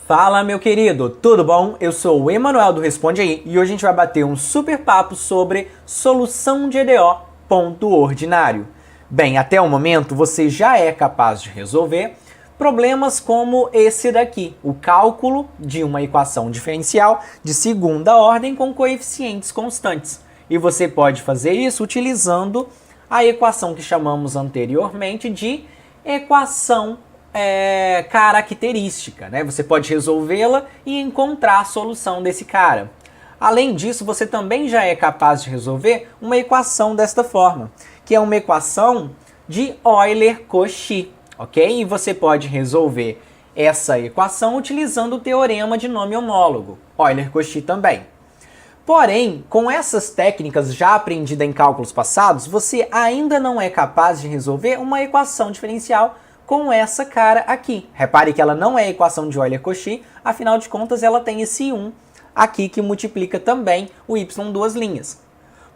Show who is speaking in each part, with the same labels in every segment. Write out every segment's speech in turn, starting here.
Speaker 1: Fala, meu querido, tudo bom? Eu sou o Emanuel do Responde Aí e hoje a gente vai bater um super papo sobre solução de EDO ponto ordinário. Bem, até o momento você já é capaz de resolver problemas como esse daqui, o cálculo de uma equação diferencial de segunda ordem com coeficientes constantes. E você pode fazer isso utilizando a equação que chamamos anteriormente de equação característica, né? Você pode resolvê-la e encontrar a solução desse cara. Além disso, você também já é capaz de resolver uma equação desta forma, que é uma equação de Euler-Cauchy, ok? E você pode resolver essa equação utilizando o teorema de nome homólogo, Euler-Cauchy também. Porém, com essas técnicas já aprendidas em cálculos passados, você ainda não é capaz de resolver uma equação diferencial com essa cara aqui. Repare que ela não é a equação de Euler-Cauchy, afinal de contas ela tem esse 1 aqui que multiplica também o y duas linhas.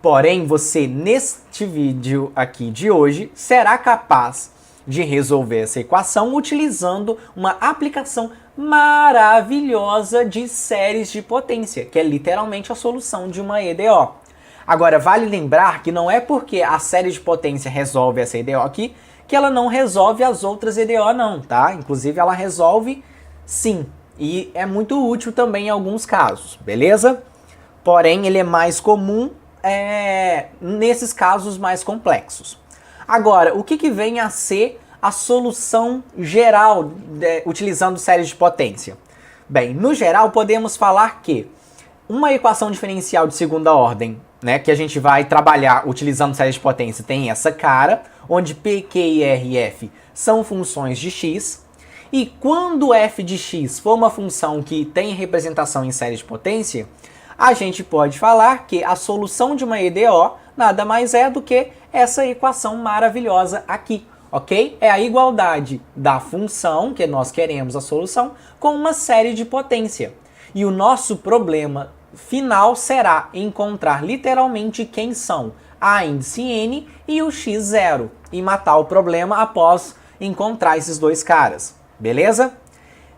Speaker 1: Porém, você neste vídeo aqui de hoje será capaz de resolver essa equação utilizando uma aplicação maravilhosa de séries de potência, que é literalmente a solução de uma EDO. Agora, vale lembrar que não é porque a série de potência resolve essa EDO aqui que ela não resolve as outras EDO não, tá? Inclusive ela resolve sim, e é muito útil também em alguns casos, beleza? Porém, ele é mais comum nesses casos mais complexos. Agora, o que vem a ser a solução geral utilizando séries de potência? Bem, no geral podemos falar que uma equação diferencial de segunda ordem, né, que a gente vai trabalhar utilizando séries de potência, tem essa cara, onde P, Q e R e F são funções de x, e quando f de x for uma função que tem representação em série de potência, a gente pode falar que a solução de uma EDO nada mais é do que essa equação maravilhosa aqui, ok? É a igualdade da função, que nós queremos a solução, com uma série de potência. E o nosso problema final será encontrar literalmente quem são a índice n e o x0 e matar o problema após encontrar esses dois caras, beleza?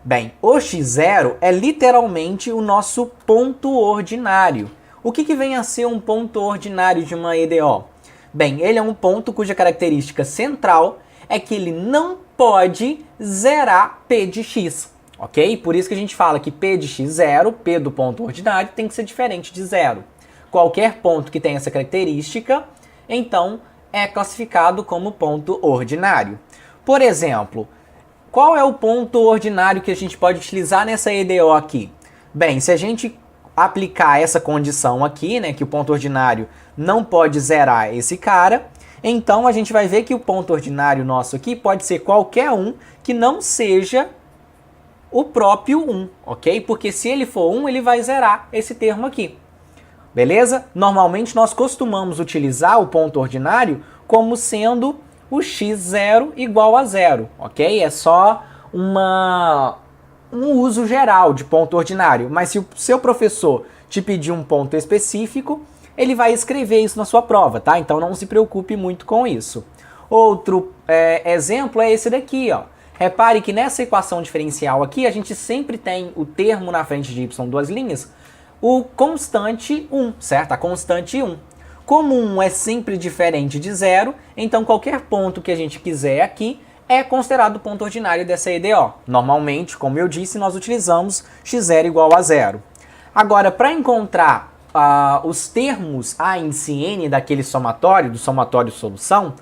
Speaker 1: Bem, o x0 é literalmente o nosso ponto ordinário. O que vem a ser um ponto ordinário de uma EDO? Bem, ele é um ponto cuja característica central é que ele não pode zerar p de x, ok? Por isso que a gente fala que p de x0, p do ponto ordinário, tem que ser diferente de zero. Qualquer ponto que tenha essa característica, então, é classificado como ponto ordinário. Por exemplo, qual é o ponto ordinário que a gente pode utilizar nessa EDO aqui? Bem, se a gente aplicar essa condição aqui, né, que o ponto ordinário não pode zerar esse cara, então a gente vai ver que o ponto ordinário nosso aqui pode ser qualquer um que não seja o próprio 1, ok? Porque se ele for 1, ele vai zerar esse termo aqui. Beleza? Normalmente nós costumamos utilizar o ponto ordinário como sendo o x0 igual a zero, ok? É só um uso geral de ponto ordinário, mas se o seu professor te pedir um ponto específico, ele vai escrever isso na sua prova, tá? Então não se preocupe muito com isso. Outro exemplo é esse daqui, ó. Repare que nessa equação diferencial aqui, a gente sempre tem o termo na frente de y duas linhas, o constante 1, certo? A constante 1. Como 1 é sempre diferente de zero, então qualquer ponto que a gente quiser aqui é considerado ponto ordinário dessa EDO. Normalmente, como eu disse, nós utilizamos x0 igual a zero. Agora, para encontrar os termos a índice n daquele somatório, do somatório solução,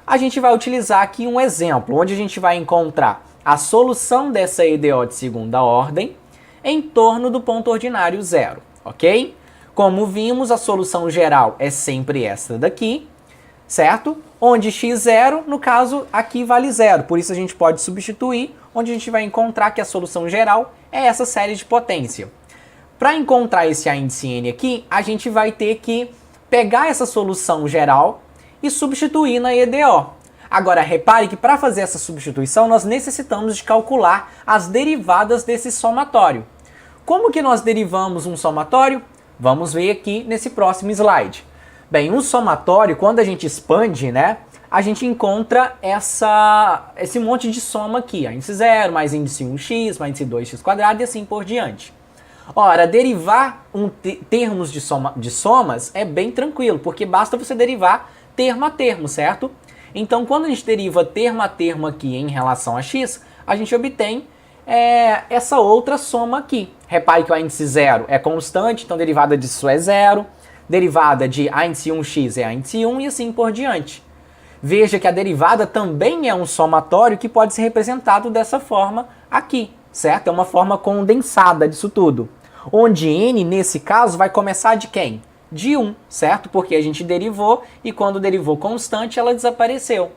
Speaker 1: a gente vai utilizar aqui um exemplo, onde a gente vai encontrar a solução dessa EDO de segunda ordem em torno do ponto ordinário zero, ok? Como vimos, a solução geral é sempre essa daqui, certo? Onde x0, no caso, aqui vale zero, por isso a gente pode substituir, onde a gente vai encontrar que a solução geral é essa série de potência. Para encontrar esse índice n aqui, a gente vai ter que pegar essa solução geral e substituir na EDO. Agora, repare que para fazer essa substituição, nós necessitamos de calcular as derivadas desse somatório. Como que nós derivamos um somatório? Vamos ver aqui nesse próximo slide. Bem, um somatório, quando a gente expande, né, a gente encontra esse monte de soma aqui. A índice 0 mais índice 1x mais índice 2x² e assim por diante. Ora, derivar termos de somas é bem tranquilo, porque basta você derivar termo a termo, certo? Então, quando a gente deriva termo a termo aqui em relação a x, a gente obtém essa outra soma aqui. Repare que o índice 0 é constante, então a derivada disso é 0. Derivada de a índice 1x é a índice 1 e assim por diante. Veja que a derivada também é um somatório que pode ser representado dessa forma aqui, certo? É uma forma condensada disso tudo. Onde n, nesse caso, vai começar de quem? De 1, certo? Porque a gente derivou e quando derivou constante, ela desapareceu.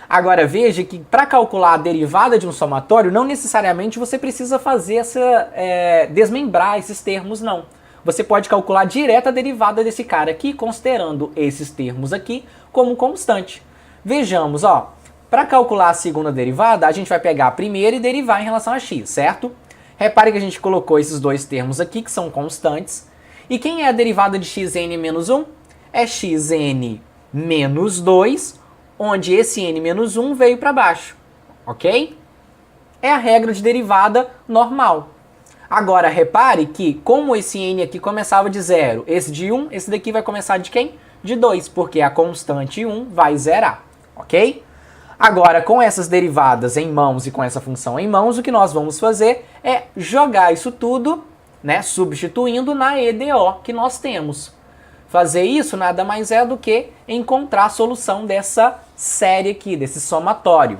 Speaker 1: Agora veja que para calcular a derivada de um somatório, não necessariamente você precisa fazer desmembrar esses termos, não. Você pode calcular direto a derivada desse cara aqui, considerando esses termos aqui como constante. Vejamos, ó, para calcular a segunda derivada, a gente vai pegar a primeira e derivar em relação a x, certo? Repare que a gente colocou esses dois termos aqui, que são constantes. E quem é a derivada de xn menos 1? É xn menos 2, onde esse n menos 1 veio para baixo, ok? É a regra de derivada normal. Agora, repare que, como esse n aqui começava de 0, esse de 1, esse daqui vai começar de quem? De 2, porque a constante 1 vai zerar, ok? Agora, com essas derivadas em mãos e com essa função em mãos, o que nós vamos fazer é jogar isso tudo, né, substituindo na EDO que nós temos. Fazer isso nada mais é do que encontrar a solução dessa série aqui, desse somatório.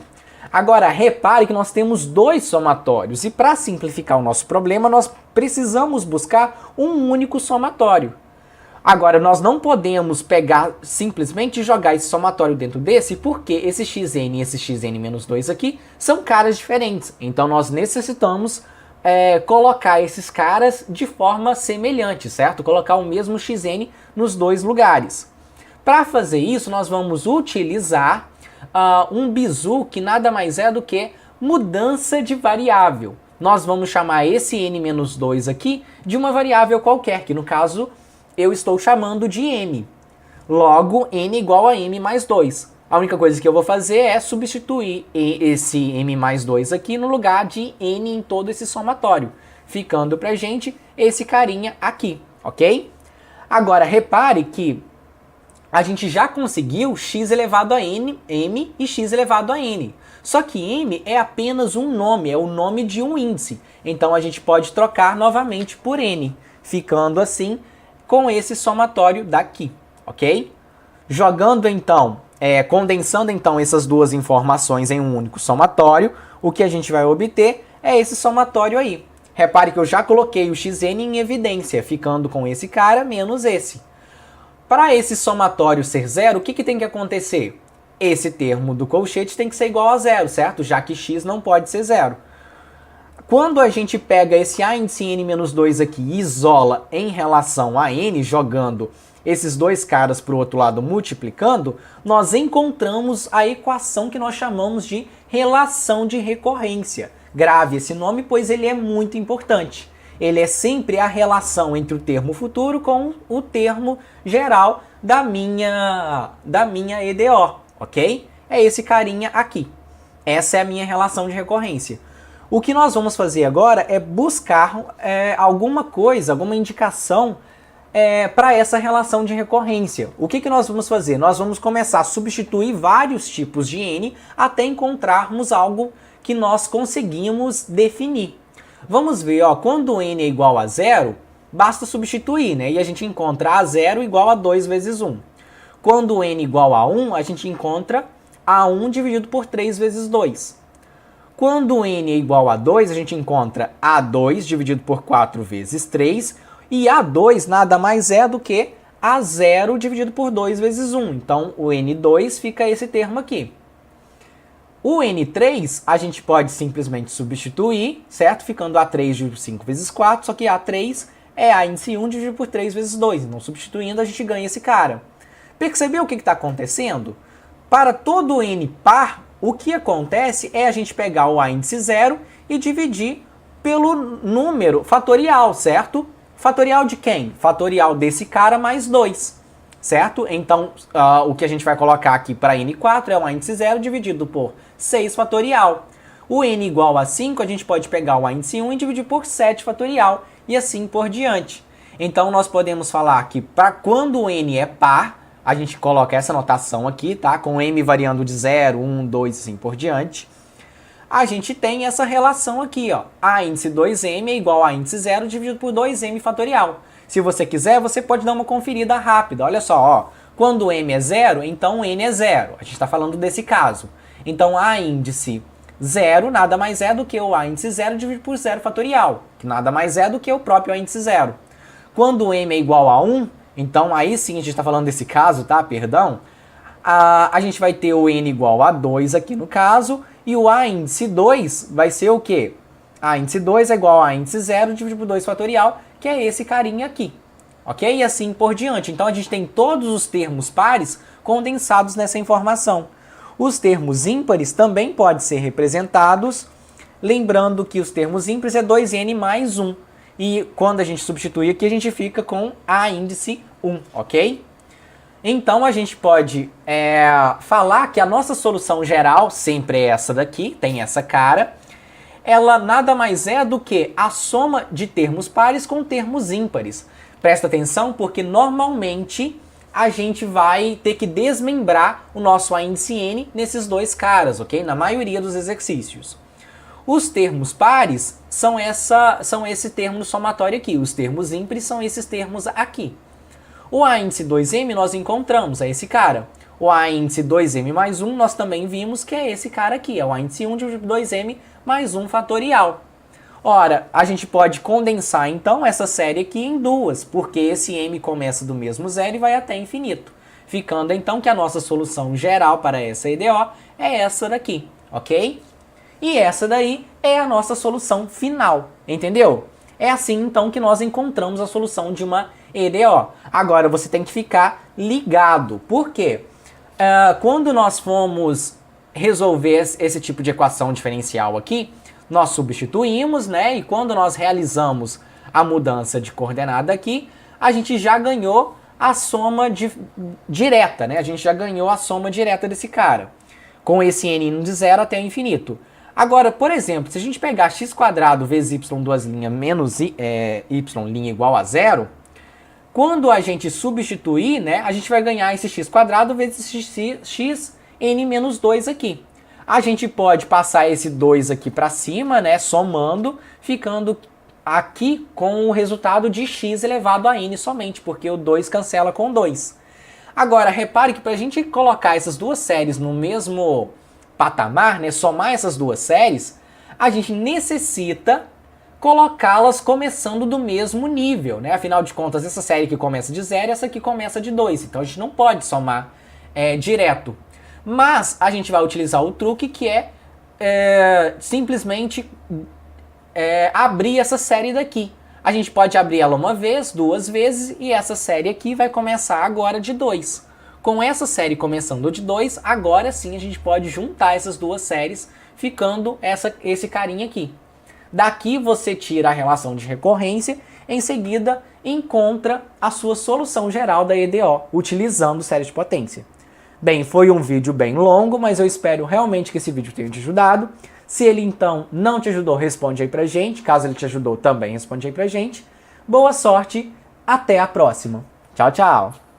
Speaker 1: Agora, repare que nós temos dois somatórios e para simplificar o nosso problema, nós precisamos buscar um único somatório. Agora, nós não podemos pegar simplesmente e jogar esse somatório dentro desse, porque esse xn e esse xn menos 2 aqui são caras diferentes. Então, nós necessitamos colocar esses caras de forma semelhante, certo? Colocar o mesmo xn nos dois lugares. Para fazer isso, nós vamos utilizar um bizu que nada mais é do que mudança de variável. Nós vamos chamar esse n-2 aqui de uma variável qualquer, que no caso eu estou chamando de m. Logo, n igual a m mais 2. A única coisa que eu vou fazer é substituir esse m mais 2 aqui no lugar de n em todo esse somatório, ficando pra gente esse carinha aqui, ok? Agora, repare que a gente já conseguiu x elevado a n, m e x elevado a n. Só que m é apenas um nome, é o nome de um índice. Então a gente pode trocar novamente por n, ficando assim com esse somatório daqui, ok? Jogando então, condensando então essas duas informações em um único somatório, o que a gente vai obter é esse somatório aí. Repare que eu já coloquei o xn em evidência, ficando com esse cara menos esse. Para esse somatório ser zero, o que tem que acontecer? Esse termo do colchete tem que ser igual a zero, certo? Já que x não pode ser zero. Quando a gente pega esse a índice n-2 aqui e isola em relação a n, jogando esses dois caras para o outro lado multiplicando, nós encontramos a equação que nós chamamos de relação de recorrência. Grave esse nome, pois ele é muito importante. Ele é sempre a relação entre o termo futuro com o termo geral da minha EDO, ok? É esse carinha aqui. Essa é a minha relação de recorrência. O que nós vamos fazer agora é buscar alguma coisa, alguma indicação para essa relação de recorrência. O que nós vamos fazer? Nós vamos começar a substituir vários tipos de n até encontrarmos algo que nós conseguimos definir. Vamos ver, ó, quando n é igual a 0, basta substituir, né? E a gente encontra a0 igual a 2 vezes 1. Quando n é igual a 1, a gente encontra a1 dividido por 3 vezes 2. Quando n é igual a 2, a gente encontra a2 dividido por 4 vezes 3. E a2 nada mais é do que a0 dividido por 2 vezes 1. Então, o n2 fica esse termo aqui. O n3 a gente pode simplesmente substituir, certo? Ficando a3 dividido por 5 vezes 4, só que a3 é a índice 1 dividido por 3 vezes 2. Então, substituindo, a gente ganha esse cara. Percebeu o que está acontecendo? Para todo n par, o que acontece é a gente pegar o a índice 0 e dividir pelo número fatorial, certo? Fatorial de quem? Fatorial desse cara mais 2. certo? Então, o que a gente vai colocar aqui para n4 é o A índice 0 dividido por 6 fatorial. O n igual a 5, a gente pode pegar o A índice 1 e dividir por 7 fatorial, e assim por diante. Então, nós podemos falar que para quando o n é par, a gente coloca essa notação aqui, tá? Com m variando de 0, 1, 2 e assim por diante. A gente tem essa relação aqui, ó. A índice 2m é igual a índice 0 dividido por 2m fatorial. Se você quiser, você pode dar uma conferida rápida. Olha só, ó. Quando m é 0, então n é 0. A gente está falando desse caso. Então, A índice 0 nada mais é do que o A índice 0 dividido por 0 fatorial, que nada mais é do que o próprio A índice 0. Quando m é igual a 1, então aí sim a gente está falando desse caso, tá? Perdão. A gente vai ter o n igual a 2 aqui no caso, e o A índice 2 vai ser o quê? A índice 2 é igual a A índice 0 dividido por 2 fatorial, que é esse carinha aqui. Ok? E assim por diante. Então a gente tem todos os termos pares condensados nessa informação. Os termos ímpares também podem ser representados, lembrando que os termos ímpares é 2n mais 1. E quando a gente substitui aqui, a gente fica com A índice 1, ok? Então a gente pode falar que a nossa solução geral, sempre é essa daqui, tem essa cara, ela nada mais é do que a soma de termos pares com termos ímpares. Presta atenção porque normalmente a gente vai ter que desmembrar o nosso A índice n nesses dois caras, ok? Na maioria dos exercícios. Os termos pares são esse termo somatório aqui, os termos ímpares são esses termos aqui. O A índice 2m nós encontramos, é esse cara. O A índice 2m mais 1 nós também vimos que é esse cara aqui, é o A índice 1 dividido por 2m mais 1 fatorial. Ora, a gente pode condensar então essa série aqui em duas, porque esse m começa do mesmo zero e vai até infinito. Ficando então que a nossa solução geral para essa EDO é essa daqui, ok? E essa daí é a nossa solução final, entendeu? É assim então que nós encontramos a solução de uma EDO. Agora você tem que ficar ligado, por quê? Quando nós formos resolver esse tipo de equação diferencial aqui, nós substituímos, né? E quando nós realizamos a mudança de coordenada aqui, a gente já ganhou a soma direta, né? A gente já ganhou a soma direta desse cara, com esse n indo de 0 até o infinito. Agora, por exemplo, se a gente pegar x² vezes y duas linhas menos y igual a 0, quando a gente substituir, né, a gente vai ganhar esse x² vezes x n menos 2 aqui. A gente pode passar esse 2 aqui para cima, né, somando, ficando aqui com o resultado de x elevado a n somente, porque o 2 cancela com 2. Agora, repare que para a gente colocar essas duas séries no mesmo patamar, né, somar essas duas séries, a gente necessita colocá-las começando do mesmo nível, né? Afinal de contas, essa série aqui começa de 0 e essa aqui começa de 2, então a gente não pode somar direto. Mas a gente vai utilizar o truque que é simplesmente abrir essa série daqui. A gente pode abrir ela uma vez, duas vezes, e essa série aqui vai começar agora de 2. Com essa série começando de 2, agora sim a gente pode juntar essas duas séries, ficando esse carinha aqui. Daqui você tira a relação de recorrência, em seguida encontra a sua solução geral da EDO, utilizando série de potência. Bem, foi um vídeo bem longo, mas eu espero realmente que esse vídeo tenha te ajudado. Se ele então não te ajudou, responde aí pra gente. Caso ele te ajudou, também responde aí pra gente. Boa sorte, até a próxima. Tchau, tchau!